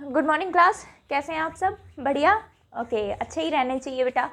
Good morning class, कैसे हैं आप सब? बढ़िया। ओके, अच्छे ही रहने चाहिए बेटा।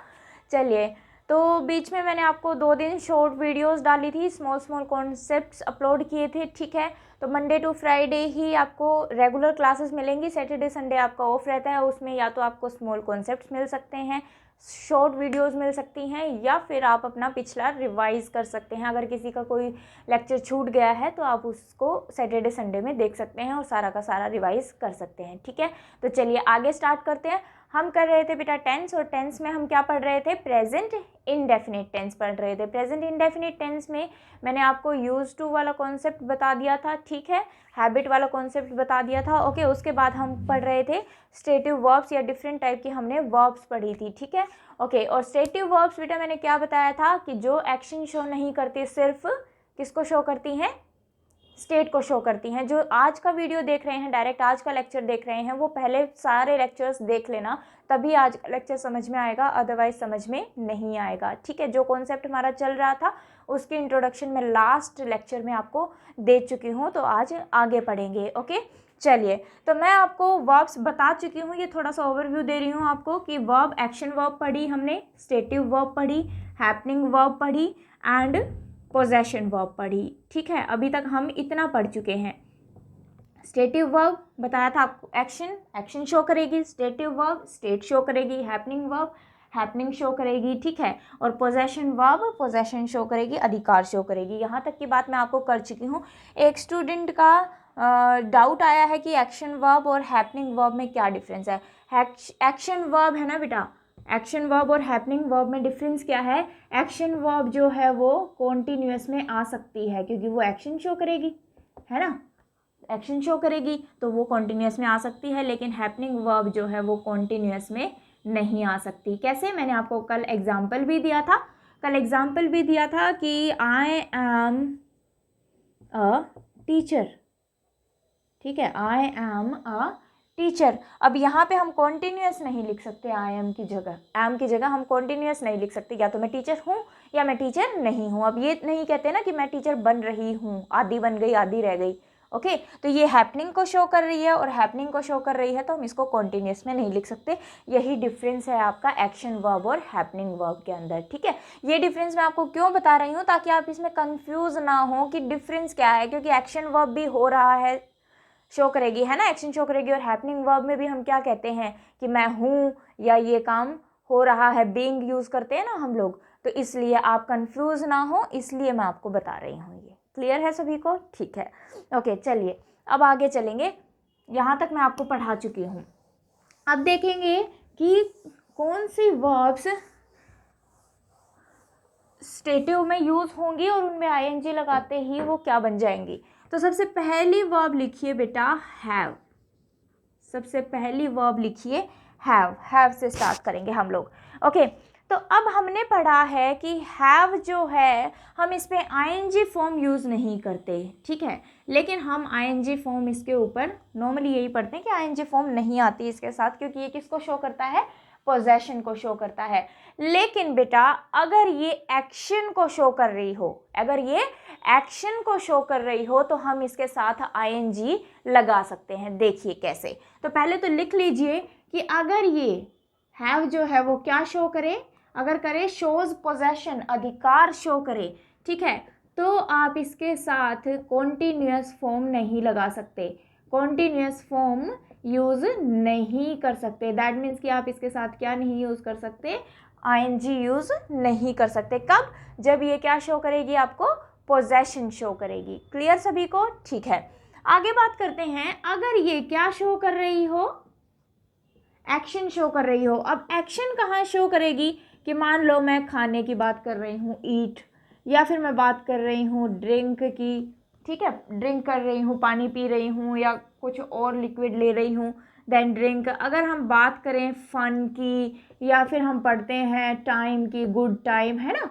चलिए, तो बीच में मैंने आपको 2 दिन शॉर्ट वीडियोस डाली थी, स्मॉल कॉन्सेप्ट्स अपलोड किए थे, ठीक है। तो मंडे टू फ्राइडे ही आपको रेगुलर क्लासेस मिलेंगी, सैटरडे संडे आपका ऑफ रहता है। उसमें या तो आपको स्मॉल कॉन्सेप्ट्स मिल सकते हैं, शॉर्ट वीडियोस मिल सकती हैं, या फिर आप अपना पिछला रिवाइज कर सकते हैं। अगर किसी का कोई लेक्चर छूट गया है तो आप उसको सैटरडे संडे में देख सकते हैं और सारा का सारा रिवाइज कर सकते हैं, ठीक है। तो चलिए आगे स्टार्ट करते हैं। हम कर रहे थे बेटा टेंस, और टेंस में हम क्या पढ़ रहे थे? प्रेजेंट इंडेफिनिट टेंस पढ़ रहे थे। प्रेजेंट इंडेफिनिट टेंस में मैंने आपको यूज टू वाला कॉन्सेप्ट बता दिया था, ठीक है। हैबिट वाला कॉन्सेप्ट बता दिया था, ओके। उसके बाद हम पढ़ रहे थे स्टेटिव वर्ब्स, या डिफरेंट टाइप की हमने वर्ब्स पढ़ी थी, ठीक है, ओके। और स्टेटिव वर्ब्स बेटा मैंने क्या बताया था कि जो एक्शन शो नहीं करती, सिर्फ किसको शो करती हैं? स्टेट को शो करती हैं। जो आज का वीडियो देख रहे हैं, डायरेक्ट आज का लेक्चर देख रहे हैं, वो पहले सारे लेक्चर्स देख लेना, तभी आज का लेक्चर समझ में आएगा, अदरवाइज समझ में नहीं आएगा, ठीक है। जो कॉन्सेप्ट हमारा चल रहा था उसकी इंट्रोडक्शन में लास्ट लेक्चर में आपको दे चुकी हूँ, तो आज आगे पढ़ेंगे, ओके। चलिए, तो मैं आपको वर्ब्स बता चुकी हूँ, ये थोड़ा सा ओवरव्यू दे रही हूँ आपको कि वर्ब, एक्शन वर्ब पढ़ी हमने, स्टेटिव वर्ब पढ़ी, हैपनिंग वर्ब पढ़ी एंड पोजेशन वर्ब पढ़ी, ठीक है। अभी तक हम इतना पढ़ चुके हैं। स्टेटिव वर्ब बताया था आपको, एक्शन शो करेगी, स्टेटिव वर्ब स्टेट शो करेगी, हैपनिंग वर्ब हैपनिंग शो करेगी, ठीक है। और पोजेशन वर्ब पोजेशन शो करेगी, अधिकार शो करेगी। यहाँ तक की बात मैं आपको कर चुकी हूँ। एक स्टूडेंट का डाउट आया है कि एक्शन वर्ब और हैपनिंग वर्ब में क्या डिफरेंस है। एक्शन वर्ब है ना बेटा, एक्शन वर्ब और हैपनिंग वर्ब में डिफरेंस क्या है? एक्शन वर्ब जो है वो कॉन्टिन्यूअस में आ सकती है, क्योंकि वो एक्शन शो करेगी, है ना, एक्शन शो करेगी, तो वो कॉन्टिन्यूअस में आ सकती है। लेकिन हैपनिंग वर्ब जो है वो कॉन्टिन्यूअस में नहीं आ सकती। कैसे? मैंने आपको कल एग्जाम्पल भी दिया था, कि आई एम अ टीचर, ठीक है, आई एम अ टीचर। अब यहाँ पे हम कॉन्टिन्यूअस नहीं लिख सकते, आई एम की जगह, एम की जगह हम कॉन्टिन्यूअस नहीं लिख सकते। या तो मैं टीचर हूँ या मैं टीचर नहीं हूँ। अब ये नहीं कहते ना कि मैं टीचर बन रही हूँ, आधी बन गई आधी रह गई, ओके। तो ये हैपनिंग को शो कर रही है और हैपनिंग को शो कर रही है, तो हम इसको कॉन्टिन्यूअस में नहीं लिख सकते। यही डिफरेंस है आपका एक्शन वर्ब और हैपनिंग वर्ब के अंदर, ठीक है। ये डिफरेंस मैं आपको क्यों बता रही हूँ? ताकि आप इसमें कंफ्यूज ना हो कि डिफरेंस क्या है, क्योंकि एक्शन वर्ब भी हो रहा है, शो करेगी, है ना, एक्शन शो करेगी। और हैपनिंग वर्ब में भी हम क्या कहते हैं कि मैं हूँ या ये काम हो रहा है, बीइंग यूज करते हैं ना हम लोग। तो इसलिए आप कंफ्यूज ना हो, इसलिए मैं आपको बता रही हूँ। ये क्लियर है सभी को? ठीक है, ओके। चलिए अब आगे चलेंगे। यहाँ तक मैं आपको पढ़ा चुकी हूँ। अब देखेंगे कि कौन सी वर्ब्स स्टेटिव में यूज होंगी और उनमें आईएनजी लगाते ही वो क्या बन जाएंगी। तो सबसे पहली वर्ब लिखिए बेटा हैव। सबसे पहली वर्ब लिखिए हैव से स्टार्ट करेंगे हम लोग, ओके। तो अब हमने पढ़ा है कि हैव जो है हम इस पे आईएनजी फॉर्म यूज़ नहीं करते, ठीक है। लेकिन हम आईएनजी फॉर्म इसके ऊपर नॉर्मली यही पढ़ते हैं कि आईएनजी फॉर्म नहीं आती इसके साथ, क्योंकि ये किसको शो करता है? पोजेशन को शो करता है। लेकिन बेटा अगर ये एक्शन को शो कर रही हो, अगर ये एक्शन को शो कर रही हो, तो हम इसके साथ आईएनजी लगा सकते हैं। देखिए कैसे। तो पहले तो लिख लीजिए कि अगर ये हैव जो है वो क्या शो करे, अगर करे शोज पोजेशन, अधिकार शो करे, ठीक है, तो आप इसके साथ कॉन्टिन्यूअस फॉर्म नहीं लगा सकते, कॉन्टिन्यूअस फॉर्म यूज नहीं कर सकते। दैट मीन्स कि आप इसके साथ क्या नहीं यूज कर सकते? आईएनजी यूज नहीं कर सकते। कब? जब ये क्या शो करेगी आपको? पोजेशन शो करेगी। क्लियर सभी को? ठीक है, आगे बात करते हैं। अगर ये क्या शो कर रही हो? एक्शन शो कर रही हो। अब एक्शन कहाँ शो करेगी? कि मान लो मैं खाने की बात कर रही हूँ, ईट, या फिर मैं बात कर रही हूँ ड्रिंक की, ठीक है, ड्रिंक कर रही हूँ, पानी पी रही हूँ, या कुछ और लिक्विड ले रही हूँ, देन ड्रिंक। अगर हम बात करें फन की, या फिर हम पढ़ते हैं टाइम की, गुड टाइम, है ना,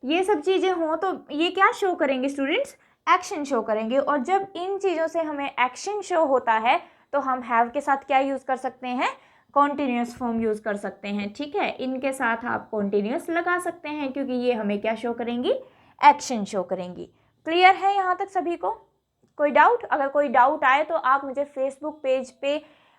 ये सब चीज़ें हों, तो ये क्या शो करेंगे स्टूडेंट्स? एक्शन शो करेंगे। और जब इन चीज़ों से हमें एक्शन शो होता है, तो हम हैव के साथ क्या यूज़ कर सकते हैं? कॉन्टिन्यूअस फॉर्म यूज़ कर सकते हैं, ठीक है। इनके साथ आप कॉन्टिन्यूअस लगा सकते हैं, क्योंकि ये हमें क्या शो करेंगी? एक्शन शो करेंगी। क्लियर है यहाँ तक सभी को? कोई डाउट? अगर कोई डाउट आए तो आप मुझे फेसबुक पेज पे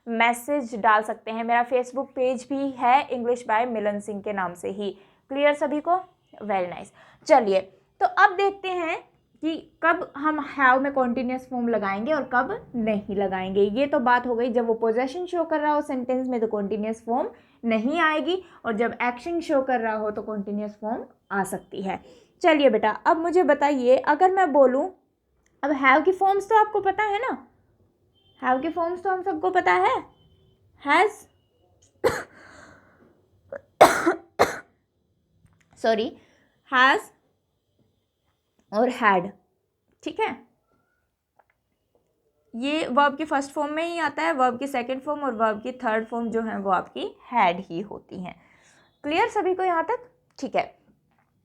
मैसेज डाल सकते हैं। मेरा फेसबुक पेज भी है इंग्लिश बाय मिलन सिंह के नाम से ही। क्लियर सभी को? Very nice. चलिए तो अब देखते हैं कि कब हम हैव में कॉन्टिन्यूस फॉर्म लगाएंगे और कब नहीं लगाएंगे। ये तो बात हो गई जब वो पोजेशन शो कर रहा हो सेंटेंस में तो कॉन्टिन्यूस फॉर्म नहीं आएगी, और जब एक्शन शो कर रहा हो तो कॉन्टिन्यूस फॉर्म आ सकती है। चलिए बेटा अब मुझे बताइए, अगर मैं बोलूँ, अब हैव की फॉर्म्स तो आपको पता है ना, हैव की फॉर्म्स तो हम सबको पता है, हैज़ सॉरी, हैज़ और हैड। ठीक है, ये वर्ब की फर्स्ट फॉर्म में ही आता है, वर्ब की सेकंड फॉर्म और वर्ब की थर्ड फॉर्म जो है वो आपकी हैड ही होती हैं। क्लियर सभी को यहाँ तक? ठीक है,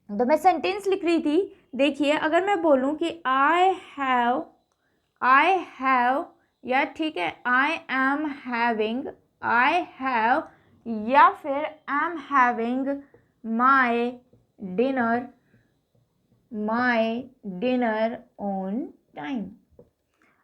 तो मैं सेंटेंस लिख रही थी। देखिए अगर मैं बोलूँ कि आई हैव, या ठीक है आई एम हैविंग, आई हैव, या फिर आई am having my dinner on time.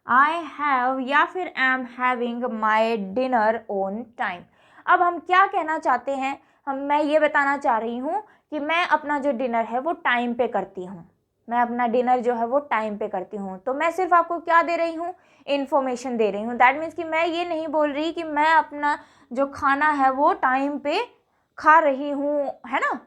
I have या फिर आई am having my dinner on time. अब हम क्या कहना चाहते हैं, मैं ये बताना चाह रही हूँ कि मैं अपना जो डिनर है वो टाइम पे करती हूँ, मैं अपना डिनर जो है वो टाइम पे करती हूँ। तो मैं सिर्फ आपको क्या दे रही हूँ, इन्फॉर्मेशन दे रही हूँ। दैट मीन्स कि मैं ये नहीं बोल रही कि मैं अपना जो खाना है वो टाइम पे खा रही हूँ, है ना,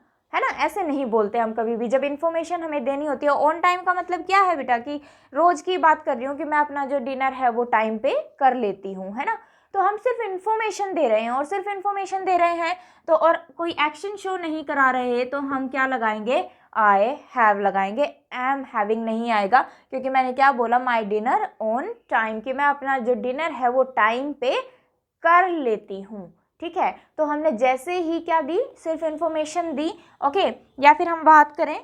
ऐसे नहीं बोलते हम कभी भी जब इन्फॉर्मेशन हमें देनी होती है। ऑन टाइम का मतलब क्या है बेटा, कि रोज़ की बात कर रही हूँ कि मैं अपना जो डिनर है वो टाइम पे कर लेती हूँ, है ना। तो हम सिर्फ इन्फॉर्मेशन दे रहे हैं, और सिर्फ इन्फॉर्मेशन दे रहे हैं तो, और कोई एक्शन शो नहीं करा रहे हैं, तो हम क्या लगाएंगे, आई हैव लगाएंगे। एम हैविंग नहीं आएगा, क्योंकि मैंने क्या बोला, माई डिनर ऑन टाइम, कि मैं अपना जो डिनर है वो टाइम पे कर लेती हूँ। ठीक है, तो हमने जैसे ही क्या दी, सिर्फ इन्फॉर्मेशन दी। ओके, या फिर हम बात करें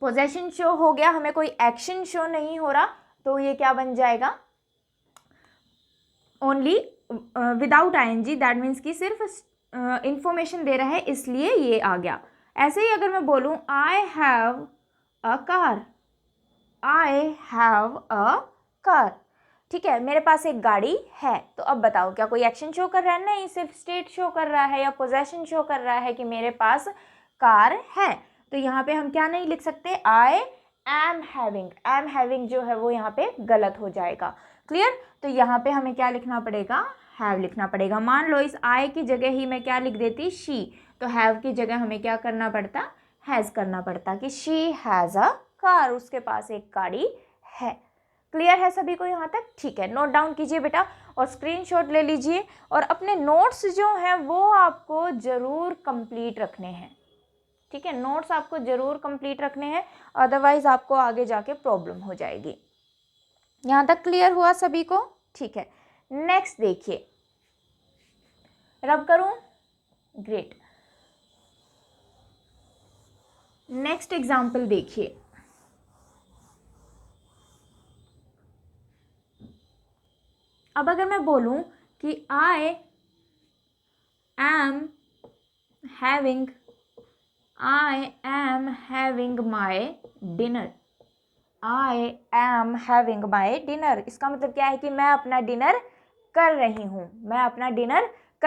पोजेशन शो हो गया, हमें कोई एक्शन शो नहीं हो रहा, तो ये क्या बन जाएगा, only without ING. That means कि सिर्फ इंफॉर्मेशन दे रहा है इसलिए ये आ गया। ऐसे ही अगर मैं बोलूँ I have a car, I have a car, ठीक है, मेरे पास एक गाड़ी है। तो अब बताओ क्या कोई एक्शन शो कर रहा है? नहीं, सिर्फ स्टेट शो कर रहा है या पोजेशन शो कर रहा है कि मेरे पास कार है। तो यहाँ पे हम क्या नहीं लिख सकते, आई एम हैविंग जो है वो यहाँ पे गलत हो जाएगा। क्लियर? तो यहाँ पे हमें क्या लिखना पड़ेगा, हैव लिखना पड़ेगा। मान लो इस आई की जगह ही मैं क्या लिख देती, शी, तो हैव की जगह हमें क्या करना पड़ता, हैज़ करना पड़ता, कि शी हैज़ अ कार, उसके पास एक गाड़ी है। क्लियर है सभी को यहाँ तक? ठीक है, नोट डाउन कीजिए बेटा और स्क्रीनशॉट ले लीजिए, और अपने नोट्स जो हैं वो आपको ज़रूर कंप्लीट रखने हैं। ठीक है, नोट्स आपको ज़रूर कंप्लीट रखने हैं, अदरवाइज आपको आगे जाके प्रॉब्लम हो जाएगी। यहाँ तक क्लियर हुआ सभी को? ठीक है, नेक्स्ट देखिए, रब करूँ, ग्रेट। नेक्स्ट एग्जाम्पल देखिए, अब अगर मैं बोलूं कि I am having my dinner, इसका मतलब क्या है कि मैं अपना डिनर कर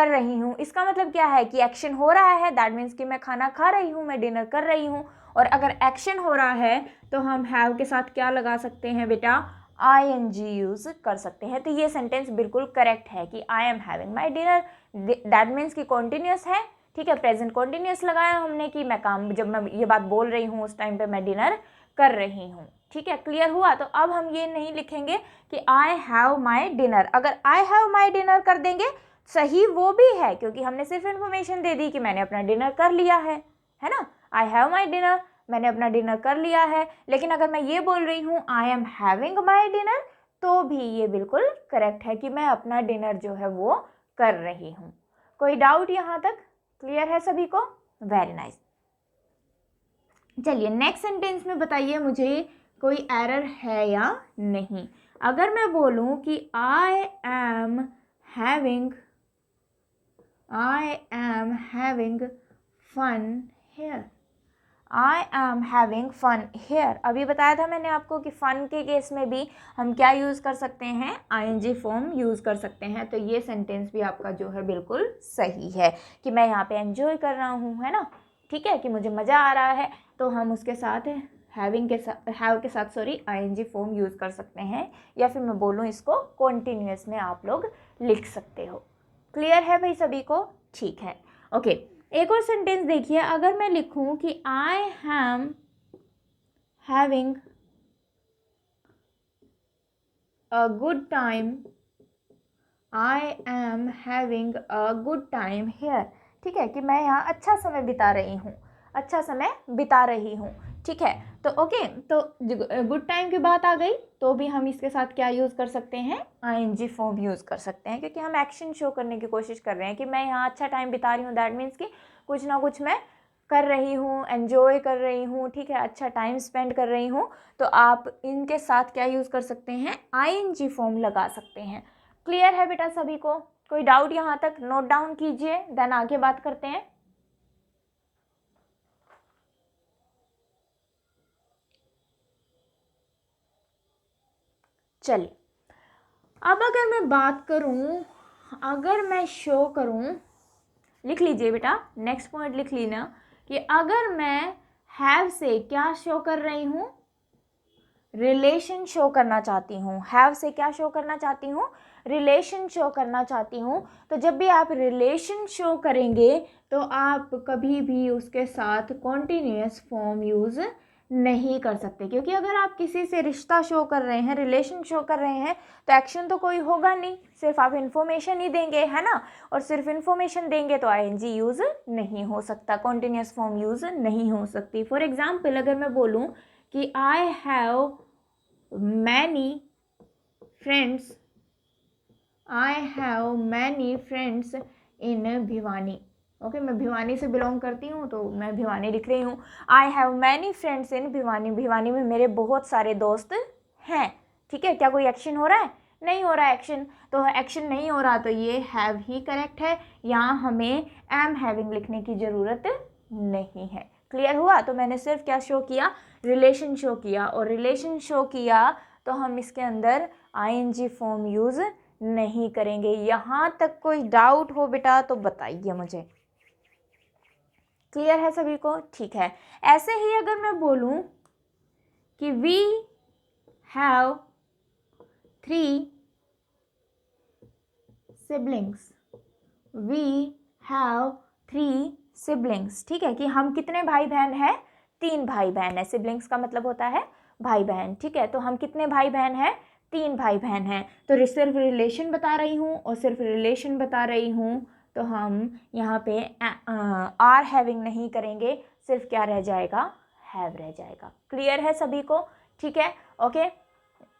रही हूँ, इसका मतलब क्या है कि एक्शन हो रहा है। दैट मीन्स कि मैं खाना खा रही हूँ, मैं डिनर कर रही हूँ। और अगर एक्शन हो रहा है तो हम हैव के साथ क्या लगा सकते हैं बेटा, ING यूज कर सकते हैं। तो ये सेंटेंस बिल्कुल करेक्ट है कि I am having my dinner. That means कि कॉन्टिन्यूस है। ठीक है, प्रेजेंट कॉन्टिन्यूस लगाया हमने कि मैं काम, जब मैं ये बात बोल रही हूँ उस टाइम पे मैं डिनर कर रही हूँ। ठीक है, क्लियर हुआ? तो अब हम ये नहीं लिखेंगे कि आई हैव माई डिनर। अगर आई हैव माई डिनर कर देंगे, सही वो भी है, क्योंकि हमने सिर्फ इन्फॉर्मेशन दे दी कि मैंने अपना डिनर कर लिया है ना, आई हैव माई डिनर, मैंने अपना डिनर कर लिया है। लेकिन अगर मैं ये बोल रही हूँ आई एम हैविंग माई डिनर, तो भी ये बिल्कुल करेक्ट है कि मैं अपना डिनर जो है वो कर रही हूँ। कोई डाउट यहाँ तक? क्लियर है सभी को? Very nice. चलिए नेक्स्ट सेंटेंस में बताइए मुझे कोई एरर है या नहीं। अगर मैं बोलूँ कि I am having fun here, I am having fun here. अभी बताया था मैंने आपको कि फ़न के केस में भी हम क्या यूज़ कर सकते हैं, आईएनजी फॉर्म यूज़ कर सकते हैं। तो ये सेंटेंस भी आपका जो है बिल्कुल सही है कि मैं यहाँ पे एंजॉय कर रहा हूँ, है ना, ठीक है, कि मुझे मज़ा आ रहा है। तो हम उसके साथ हैव के साथ आईएनजी फॉर्म यूज़ कर सकते हैं, या फिर मैं बोलूँ इसको कॉन्टिन्यूअस में आप लोग लिख सकते हो। क्लियर है भाई सभी को? ठीक है, ओके। एक और सेंटेंस देखिए, अगर मैं लिखूं कि I am having a good time, I am having a good time here, ठीक है, कि मैं यहाँ अच्छा समय बिता रही हूँ, अच्छा समय बिता रही हूँ, ठीक है। तो ओके, तो गुड टाइम की बात आ गई तो भी हम इसके साथ क्या यूज़ कर सकते हैं, आईएनजी फॉर्म यूज़ कर सकते हैं, क्योंकि हम एक्शन शो करने की कोशिश कर रहे हैं कि मैं यहाँ अच्छा टाइम बिता रही हूँ। दैट मीन्स कि कुछ ना कुछ मैं कर रही हूँ, एन्जॉय कर रही हूँ, ठीक है, अच्छा टाइम स्पेंड कर रही हूँ। तो आप इनके साथ क्या यूज़ कर सकते हैं, आईएनजी फॉर्म लगा सकते हैं। क्लियर है बेटा सभी को? कोई डाउट यहाँ तक? नोट डाउन कीजिए, देन आगे बात करते हैं। चलिए, अब अगर मैं बात करूँ, अगर मैं शो करूँ, लिख लीजिए बेटा, नेक्स्ट पॉइंट लिख लेना कि अगर मैं हैव से क्या शो कर रही हूँ, रिलेशन शो करना चाहती हूँ। हैव से क्या शो करना चाहती हूँ, रिलेशन शो करना चाहती हूँ। तो जब भी आप रिलेशन शो करेंगे तो आप कभी भी उसके साथ कॉन्टिन्यूअस फॉर्म यूज़ नहीं कर सकते, क्योंकि अगर आप किसी से रिश्ता शो कर रहे हैं, रिलेशन शो कर रहे हैं, तो एक्शन तो कोई होगा नहीं, सिर्फ आप इन्फॉर्मेशन ही देंगे, है ना। और सिर्फ इन्फॉर्मेशन देंगे तो आईएनजी यूज़ नहीं हो सकता, कॉन्टिन्यूअस फॉर्म यूज़ नहीं हो सकती। फॉर एग्जाम्पल, अगर मैं बोलूँ कि I have many friends, I have many friends in Bhiwani. Okay, मैं भिवानी से बिलोंग करती हूँ तो मैं भिवानी लिख रही हूँ। आई हैव मैनी फ्रेंड्स इन भिवानी, भिवानी में मेरे बहुत सारे दोस्त हैं, ठीक है। क्या कोई एक्शन हो रहा है? नहीं हो रहा है एक्शन, तो एक्शन नहीं हो रहा, तो ये हैव ही करेक्ट है। यहाँ हमें एम हैविंग लिखने की ज़रूरत नहीं है। क्लियर हुआ? तो मैंने सिर्फ क्या शो किया, रिलेशन शो किया, और रिलेशन शो किया तो हम इसके अंदर आईएनजी फॉर्म यूज़ नहीं करेंगे। यहाँ तक कोई डाउट हो बेटा तो बताइए मुझे। क्लियर है सभी को? ठीक है। ऐसे ही अगर मैं बोलूं कि we have 3 siblings, we have 3 siblings, ठीक है, कि हम कितने भाई बहन हैं, 3 भाई बहन है। सिबलिंग्स का मतलब होता है भाई बहन, ठीक है। तो हम कितने भाई बहन हैं, 3 भाई बहन हैं। तो सिर्फ रिलेशन बता रही हूँ, और सिर्फ रिलेशन बता रही हूँ तो हम यहाँ पे आर हैविंग नहीं करेंगे, सिर्फ क्या रह जाएगा, हैव रह जाएगा। क्लियर है सभी को? ठीक है, ओके,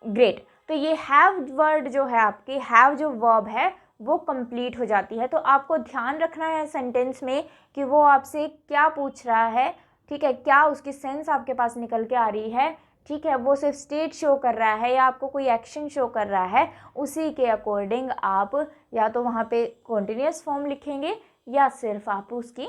ग्रेट। तो ये हैव वर्ड जो है, आपकी हैव जो वर्ब है वो कंप्लीट हो जाती है। तो आपको ध्यान रखना है सेंटेंस में कि वो आपसे क्या पूछ रहा है, ठीक है, क्या उसकी सेंस आपके पास निकल के आ रही है, ठीक है, वो सिर्फ स्टेट शो कर रहा है या आपको कोई एक्शन शो कर रहा है, उसी के अकॉर्डिंग आप या तो वहाँ पे कॉन्टिन्यूअस फॉर्म लिखेंगे या सिर्फ आप उसकी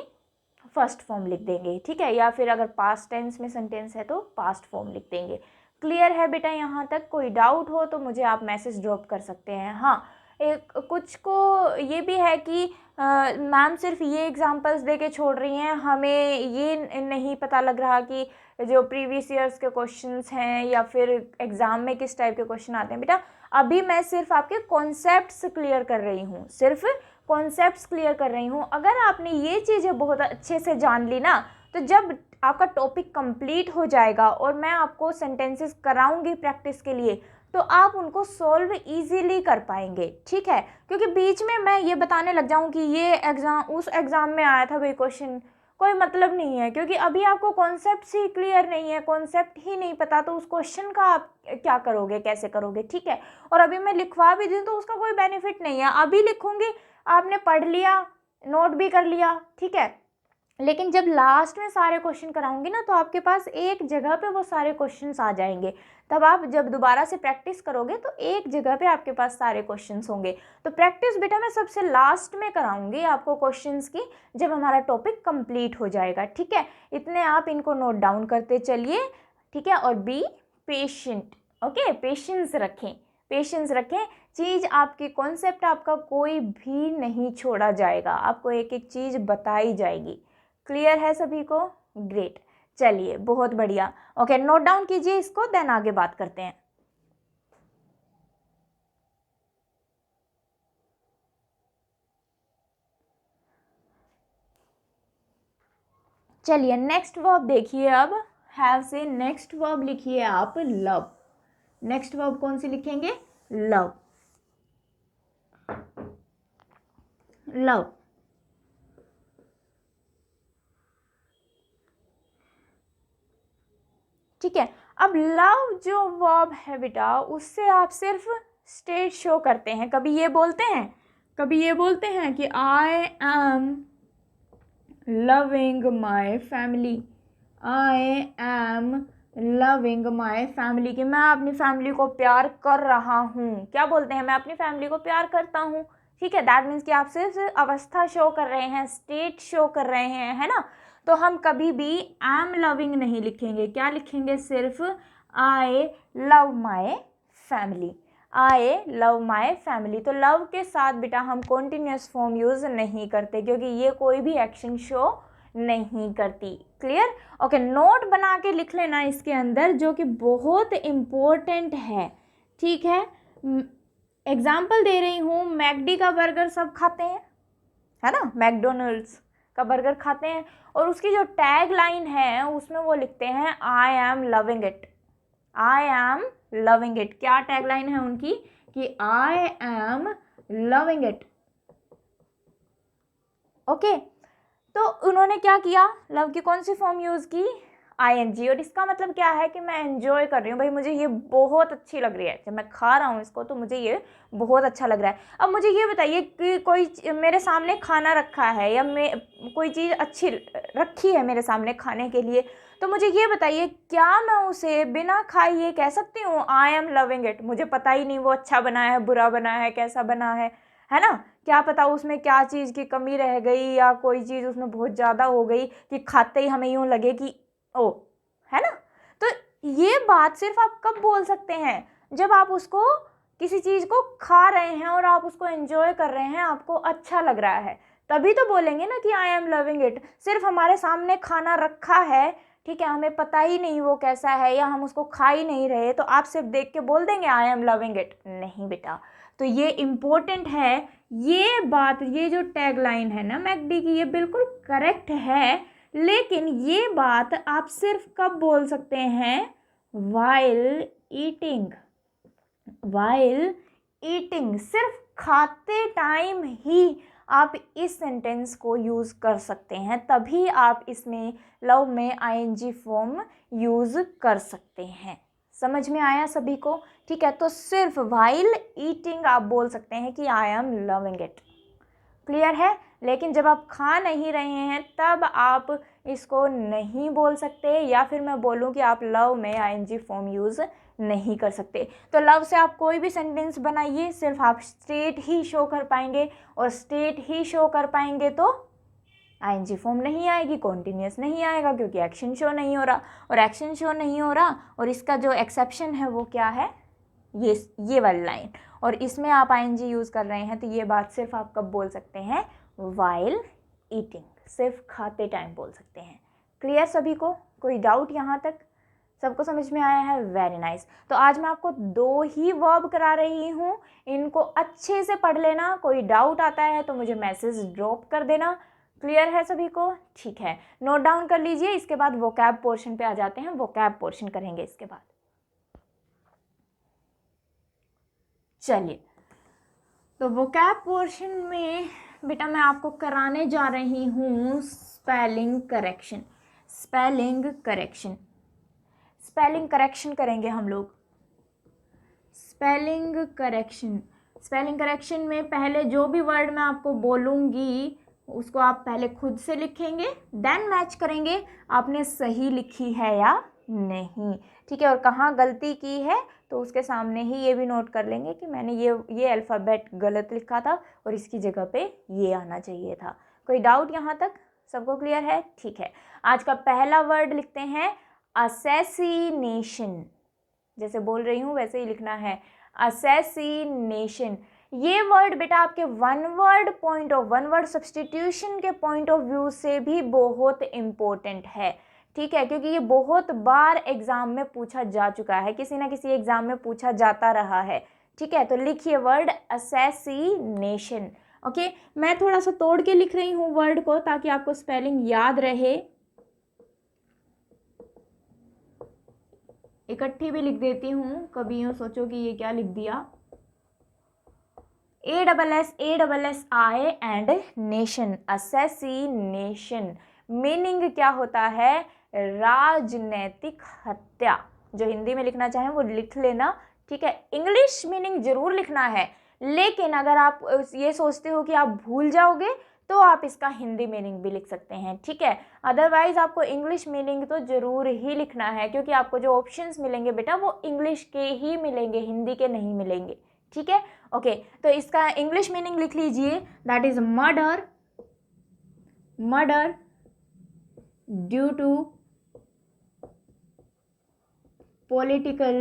फर्स्ट फॉर्म लिख देंगे, ठीक है, या फिर अगर पास्ट टेंस में सेंटेंस है तो पास्ट फॉर्म लिख देंगे। क्लियर है बेटा? यहाँ तक कोई डाउट हो तो मुझे आप मैसेज ड्रॉप कर सकते हैं। हाँ, एक कुछ को ये भी है कि मैम सिर्फ ये एग्जांपल्स दे के छोड़ रही हैं, हमें ये नहीं पता लग रहा कि जो प्रीवियस ईयर्स के क्वेश्चंस हैं या फिर एग्ज़ाम में किस टाइप के क्वेश्चन आते हैं। बेटा अभी मैं सिर्फ आपके कॉन्सेप्ट्स क्लियर कर रही हूँ, सिर्फ कॉन्सेप्ट्स क्लियर कर रही हूँ। अगर आपने ये चीज़ें बहुत अच्छे से जान ली ना, तो जब आपका टॉपिक कंप्लीट हो जाएगा और मैं आपको सेंटेंसेस कराऊंगी प्रैक्टिस के लिए, तो आप उनको सॉल्व इजीली कर पाएंगे, ठीक है। क्योंकि बीच में मैं ये बताने लग जाऊं कि ये एग्ज़ाम उस एग्ज़ाम में आया था भाई क्वेश्चन, कोई मतलब नहीं है, क्योंकि अभी आपको कॉन्सेप्ट ही क्लियर नहीं है, कॉन्सेप्ट ही नहीं पता, तो उस क्वेश्चन का आप क्या करोगे, कैसे करोगे, ठीक है। और अभी मैं लिखवा भी दूँ तो उसका कोई बेनिफिट नहीं है। अभी लिखूंगी, आपने पढ़ लिया, नोट भी कर लिया, ठीक है, लेकिन जब लास्ट में सारे क्वेश्चन कराऊंगी ना तो आपके पास एक जगह पे वो सारे क्वेश्चंस आ जाएंगे। तब आप जब दोबारा से प्रैक्टिस करोगे तो एक जगह पे आपके पास सारे क्वेश्चंस होंगे। तो प्रैक्टिस बेटा मैं सबसे लास्ट में कराऊंगी आपको क्वेश्चंस की, जब हमारा टॉपिक कंप्लीट हो जाएगा। ठीक है, इतने आप इनको नोट डाउन करते चलिए। ठीक है, और बी पेशेंट। ओके, पेशेंस रखें, पेशेंस रखें। चीज़ आपकी, कॉन्सेप्ट आपका कोई भी नहीं छोड़ा जाएगा, आपको एक एक चीज़ बताई जाएगी। क्लियर है सभी को? ग्रेट, चलिए बहुत बढ़िया। ओके, नोट डाउन कीजिए इसको, देन आगे बात करते हैं। चलिए नेक्स्ट वर्ब देखिए अब। हैव से नेक्स्ट वर्ब लिखिए आप लव। नेक्स्ट वर्ब कौन सी लिखेंगे? लव। लव। ठीक है, अब लव जो वर्ब है बेटा, उससे आप सिर्फ स्टेट शो करते हैं। कभी ये बोलते हैं, कभी ये बोलते हैं कि I am loving my family, I am loving my family, कि मैं अपनी फैमिली को प्यार कर रहा हूँ। क्या बोलते हैं? मैं अपनी फैमिली को प्यार करता हूँ। ठीक है, दैट मीन्स कि आप सिर्फ अवस्था शो कर रहे हैं, स्टेट शो कर रहे हैं, है ना। तो हम कभी भी एम लविंग नहीं लिखेंगे। क्या लिखेंगे? सिर्फ I love my family, I love my family. तो लव के साथ बेटा हम कॉन्टिन्यूस फॉर्म यूज़ नहीं करते, क्योंकि ये कोई भी एक्शन शो नहीं करती। क्लियर? ओके, नोट बना के लिख लेना इसके अंदर, जो कि बहुत इम्पोर्टेंट है। ठीक है, एग्जाम्पल दे रही हूँ, मैकडी का बर्गर सब खाते हैं, है ना, मैकडोनल्ड्स का बर्गर खाते हैं, और उसकी जो टैग लाइन है उसमें वो लिखते हैं I am loving it, I am loving it. क्या टैग लाइन है उनकी? कि I am loving it. Okay, तो उन्होंने क्या किया? लव की कौन सी फॉर्म यूज़ की? ING। और इसका मतलब क्या है? कि मैं एंजॉय कर रही हूँ भाई, मुझे ये बहुत अच्छी लग रही है, जब मैं खा रहा हूँ इसको तो मुझे ये बहुत अच्छा लग रहा है। अब मुझे ये बताइए कि कोई मेरे सामने खाना रखा है, या मैं कोई चीज़ अच्छी रखी है मेरे सामने खाने के लिए, तो मुझे ये बताइए, क्या मैं उसे बिना खाए ये कह सकती हूँ आई एम लविंग इट? मुझे पता ही नहीं वो अच्छा बना है, बुरा बना है, कैसा बना है ना। क्या पता उसमें क्या चीज़ की कमी रह गई, या कोई चीज़ उसमें बहुत ज़्यादा हो गई कि खाते ही हमें यूँ लगे कि ओ, है ना। तो ये बात सिर्फ आप कब बोल सकते हैं? जब आप उसको, किसी चीज़ को खा रहे हैं और आप उसको एंजॉय कर रहे हैं, आपको अच्छा लग रहा है, तभी तो बोलेंगे ना कि आई एम लविंग इट। सिर्फ हमारे सामने खाना रखा है, ठीक है, हमें पता ही नहीं वो कैसा है, या हम उसको खा ही नहीं रहे, तो आप सिर्फ देख के बोल देंगे आई एम लविंग इट? नहीं बेटा। तो ये इम्पोर्टेंट है ये बात, ये जो टैग लाइन है ना मैकडी की, ये बिल्कुल करेक्ट है, लेकिन ये बात आप सिर्फ कब बोल सकते हैं? While eating. वाइल ईटिंग, सिर्फ खाते टाइम ही आप इस सेंटेंस को यूज़ कर सकते हैं, तभी आप इसमें लव में ING फॉर्म यूज़ कर सकते हैं। समझ में आया सभी को? ठीक है, तो सिर्फ वाइल ईटिंग आप बोल सकते हैं कि I am loving it. Clear है? लेकिन जब आप खा नहीं रहे हैं तब आप इसको नहीं बोल सकते, या फिर मैं बोलूँ कि आप लव में ING फॉर्म यूज़ नहीं कर सकते। तो लव से आप कोई भी सेंटेंस बनाइए, सिर्फ आप स्टेट ही शो कर पाएंगे, और स्टेट ही शो कर पाएंगे तो ING फॉर्म नहीं आएगी, कॉन्टिन्यूस नहीं आएगा, क्योंकि एक्शन शो नहीं हो रहा, और एक्शन शो नहीं हो रहा, और इसका जो एक्सेप्शन है वो क्या है? ये वाली लाइन, और इसमें आप ING यूज़ कर रहे हैं, तो ये बात सिर्फ आप कब बोल सकते हैं? वाइल ईटिंग, सिर्फ खाते टाइम बोल सकते हैं। क्लियर सभी को? कोई डाउट यहाँ तक? सबको समझ में आया है? Very nice. तो आज मैं आपको 2 ही वर्ब करा रही हूँ, इनको अच्छे से पढ़ लेना। कोई डाउट आता है तो मुझे मैसेज ड्रॉप कर देना। क्लियर है सभी को? ठीक है, नोट डाउन कर लीजिए। इसके बाद वोकैब पोर्शन पे आ जाते हैं, वोकैब पोर्शन करेंगे इसके बाद। चलिए, तो वोकैब पोर्शन में बेटा मैं आपको कराने जा रही हूँ spelling correction. Spelling correction, spelling correction करेंगे हम लोग। स्पेलिंग करेक्शन, स्पेलिंग करेक्शन में पहले जो भी वर्ड मैं आपको बोलूँगी उसको आप पहले खुद से लिखेंगे, देन मैच करेंगे आपने सही लिखी है या नहीं, ठीक है। और कहाँ गलती की है तो उसके सामने ही ये भी नोट कर लेंगे कि मैंने ये अल्फ़ाबेट गलत लिखा था और इसकी जगह पे ये आना चाहिए था। कोई डाउट यहाँ तक? सबको क्लियर है? ठीक है। आज का पहला वर्ड लिखते हैं असैसिनेशन। जैसे बोल रही हूँ वैसे ही लिखना है, असैसिनेशन। ये वर्ड बेटा आपके वन वर्ड सब्स्टिट्यूशन के पॉइंट ऑफ व्यू से भी बहुत इम्पोर्टेंट है, ठीक है, क्योंकि ये बहुत बार एग्जाम में पूछा जा चुका है, किसी ना किसी एग्जाम में पूछा जाता रहा है, ठीक है। तो लिखिए वर्ड असैसिनेशन। ओके, मैं थोड़ा सा तोड़ के लिख रही हूँ वर्ड को ताकि आपको स्पेलिंग याद रहे। इकट्ठी भी लिख देती हूँ, कभी यूँ सोचो कि ये क्या लिख दिया। ASSI and nation, assassination. Meaning क्या होता है? राजनैतिक हत्या। जो हिंदी में लिखना चाहें वो लिख लेना, ठीक है। इंग्लिश मीनिंग जरूर लिखना है, लेकिन अगर आप ये सोचते हो कि आप भूल जाओगे तो आप इसका हिंदी मीनिंग भी लिख सकते हैं, ठीक है। अदरवाइज आपको इंग्लिश मीनिंग तो जरूर ही लिखना है, क्योंकि आपको जो ऑप्शंस मिलेंगे बेटा वो इंग्लिश के ही मिलेंगे, हिंदी के नहीं मिलेंगे, ठीक है। ओके, तो इसका इंग्लिश मीनिंग लिख लीजिए, that is murder due to political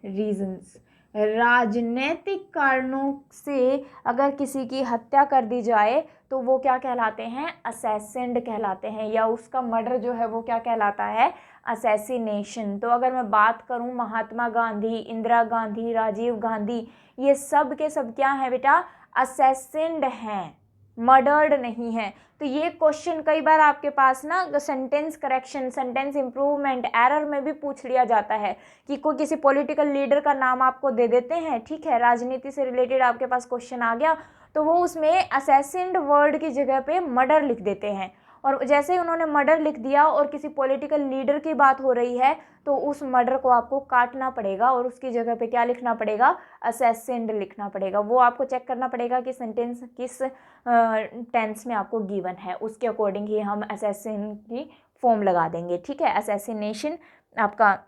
reasons. राजनीतिक कारणों से अगर किसी की हत्या कर दी जाए तो वो क्या कहलाते हैं? असैसिन्ड कहलाते हैं, या उसका मर्डर जो है वो क्या कहलाता है? असैसिनेशन। तो अगर मैं बात करूं महात्मा गांधी, इंदिरा गांधी, राजीव गांधी, ये सब के सब क्या है बेटा? असैसिन्ड हैं, मर्डर्ड नहीं है। तो ये क्वेश्चन कई बार आपके पास ना sentence correction, sentence improvement, error में भी पूछ लिया जाता है कि कोई किसी पॉलिटिकल लीडर का नाम आपको दे देते हैं, ठीक है, राजनीति से रिलेटेड आपके पास क्वेश्चन आ गया, तो वो उसमें असैसिन्ड वर्ड की जगह पे मर्डर लिख देते हैं। और जैसे ही उन्होंने मर्डर लिख दिया और किसी पॉलिटिकल लीडर की बात हो रही है तो उस मर्डर को आपको काटना पड़ेगा और उसकी जगह पे क्या लिखना पड़ेगा? असैसिन्ड लिखना पड़ेगा। वो आपको चेक करना पड़ेगा कि सेंटेंस किस टेंस में आपको गिवन है, उसके अकॉर्डिंग ही हम असैसिन की फॉर्म लगा देंगे, ठीक है। असैसिनेशन आपका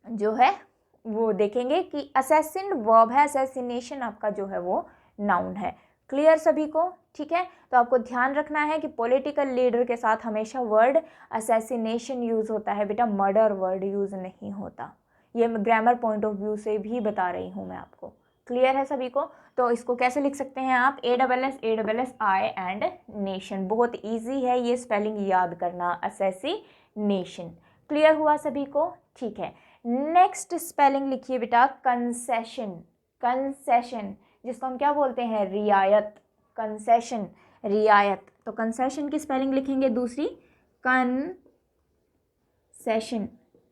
जो है वो देखेंगे कि असैसिन वर्ब है, असैसिनेशन आपका जो है वो नाउन है। क्लियर सभी को? ठीक है। तो आपको ध्यान रखना है कि पॉलिटिकल लीडर के साथ हमेशा वर्ड असैसिनेशन यूज़ होता है बेटा, मर्डर वर्ड यूज़ नहीं होता। ये ग्रामर पॉइंट ऑफ व्यू से भी बता रही हूँ मैं आपको। क्लियर है सभी को? तो इसको कैसे लिख सकते हैं आप? ASSI and nation. बहुत ईजी है ये स्पेलिंग याद करना, असैसिनेशन। क्लियर हुआ सभी को? ठीक है। नेक्स्ट स्पेलिंग लिखिए बेटा कंसेशन। कंसेशन जिसको हम क्या बोलते हैं? रियायत। कंसेशन, रियायत। तो कंसेशन की स्पेलिंग लिखेंगे दूसरी, कंसेशन,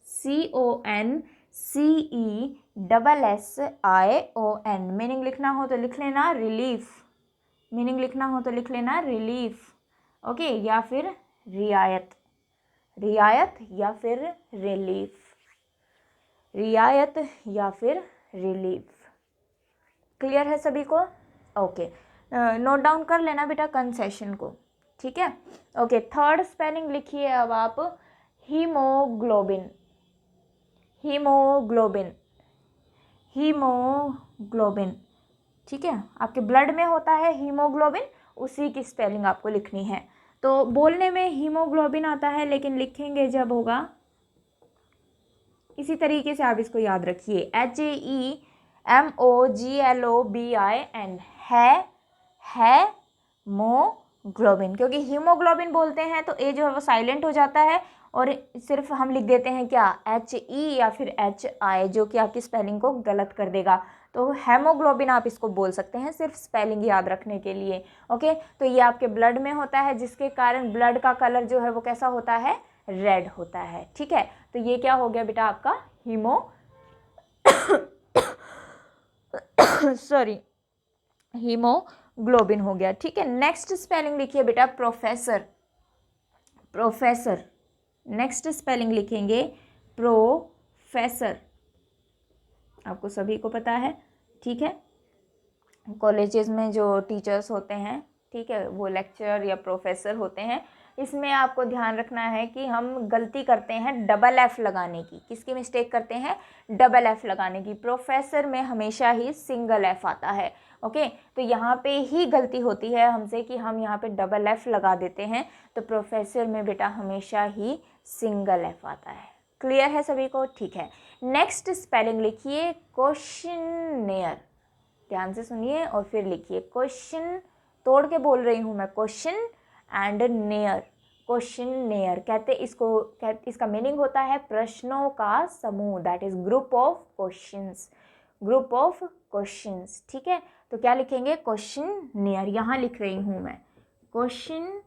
CONCESSION। मीनिंग लिखना हो तो लिख लेना रिलीफ, मीनिंग लिखना हो तो लिख लेना रिलीफ, ओके, या फिर रियायत, रियायत या फिर रिलीफ, रियायत या फिर रिलीफ। क्लियर है सभी को? ओके, नोट डाउन कर लेना बेटा कंसेशन को, ठीक है। ओके, थर्ड स्पेलिंग लिखिए अब आप, हीमोग्लोबिन। हीमोग्लोबिन, हीमोग्लोबिन, ठीक है। आपके ब्लड में होता है हीमोग्लोबिन, उसी की स्पेलिंग आपको लिखनी है। तो बोलने में हीमोग्लोबिन आता है, लेकिन लिखेंगे जब होगा इसी तरीके से, आप इसको याद रखिए, HEMOGLOBIN, है मोग्लोबिन। क्योंकि हीमोग्लोबिन बोलते हैं तो ए जो है वो साइलेंट हो जाता है और सिर्फ हम लिख देते हैं क्या? HE या फिर HI, जो कि आपकी स्पेलिंग को गलत कर देगा। तो हेमोग्लोबिन आप इसको बोल सकते हैं सिर्फ स्पेलिंग याद रखने के लिए, ओके। तो ये आपके ब्लड में होता है, जिसके कारण ब्लड का कलर जो है वो कैसा होता है? रेड होता है, ठीक है। तो ये क्या हो गया बेटा आपका? सॉरी, हीमोग्लोबिन हो गया, ठीक है। नेक्स्ट स्पेलिंग लिखिए बेटा प्रोफेसर। प्रोफेसर, नेक्स्ट स्पेलिंग लिखेंगे प्रोफेसर। आपको सभी को पता है, ठीक है, कॉलेजेस में जो टीचर्स होते हैं, ठीक है, वो लेक्चरर या प्रोफेसर होते हैं। इसमें आपको ध्यान रखना है कि हम गलती करते हैं डबल एफ लगाने की। किसकी मिस्टेक करते हैं? डबल एफ लगाने की। प्रोफेसर में हमेशा ही सिंगल एफ आता है। ओके, तो यहाँ पे ही गलती होती है हमसे कि हम यहाँ पे डबल एफ लगा देते हैं, तो प्रोफेसर में बेटा हमेशा ही सिंगल एफ आता है। क्लियर है सभी को? ठीक है, नेक्स्ट स्पेलिंग लिखिए क्वेश्चनेयर। ध्यान से सुनिए और फिर लिखिए। क्वेश्चन तोड़ के बोल रही हूँ मैं, क्वेश्चन एंड नेयर। क्वेश्चनेयर कहते इसका मीनिंग होता है प्रश्नों का समूह, that is group of questions, group of questions. ठीक है, तो क्या लिखेंगे? क्वेश्चनेयर। यहाँ लिख रही हूँ मैं क्वेश्चन,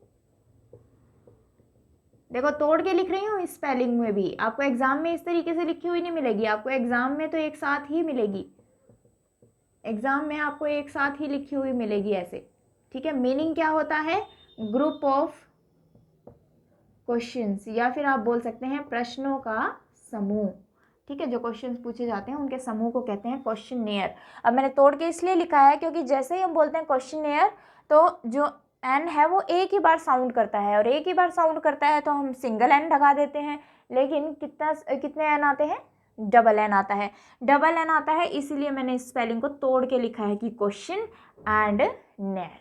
देखो तोड़ के लिख रही हूँ। इस स्पेलिंग में भी आपको एग्जाम में इस तरीके से लिखी हुई नहीं मिलेगी, आपको एग्जाम में तो एक साथ ही मिलेगी, एग्जाम में आपको एक साथ ही लिखी हुई मिलेगी ऐसे। ठीक है, मीनिंग क्या होता है? ग्रुप ऑफ क्वेश्चंस, या फिर आप बोल सकते हैं प्रश्नों का समूह। ठीक है, जो क्वेश्चंस पूछे जाते हैं उनके समूह को कहते हैं क्वेश्चनेयर। अब मैंने तोड़ के इसलिए लिखा है क्योंकि जैसे ही हम बोलते हैं क्वेश्चनेयर तो जो एन है वो एक ही बार साउंड करता है, और एक ही बार साउंड करता है तो हम सिंगल एन लगा देते हैं। लेकिन कितने एन आते हैं? डबल एन आता है, डबल एन आता है। इसीलिए मैंने इस स्पेलिंग को तोड़ के लिखा है कि question and near,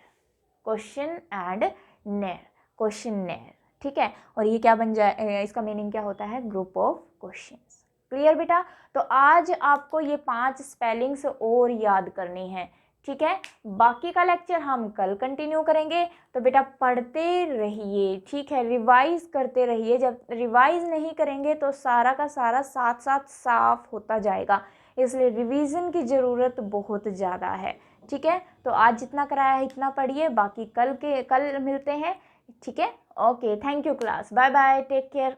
question and near, questionnaire. ठीक है, और ये क्या बन जाए, इसका मीनिंग क्या होता है? Group of questions. क्लियर बेटा? तो आज आपको ये 5 स्पेलिंग्स और याद करनी है। ठीक है, बाकी का लेक्चर हम कल कंटिन्यू करेंगे। तो बेटा पढ़ते रहिए, ठीक है, रिवाइज करते रहिए। जब रिवाइज नहीं करेंगे तो सारा का सारा साथ साथ साफ होता जाएगा, इसलिए रिवीजन की ज़रूरत बहुत ज़्यादा है। ठीक है, तो आज जितना कराया है इतना पढ़िए, बाकी कल मिलते हैं। ठीक है, okay, thank you class, bye bye, take care.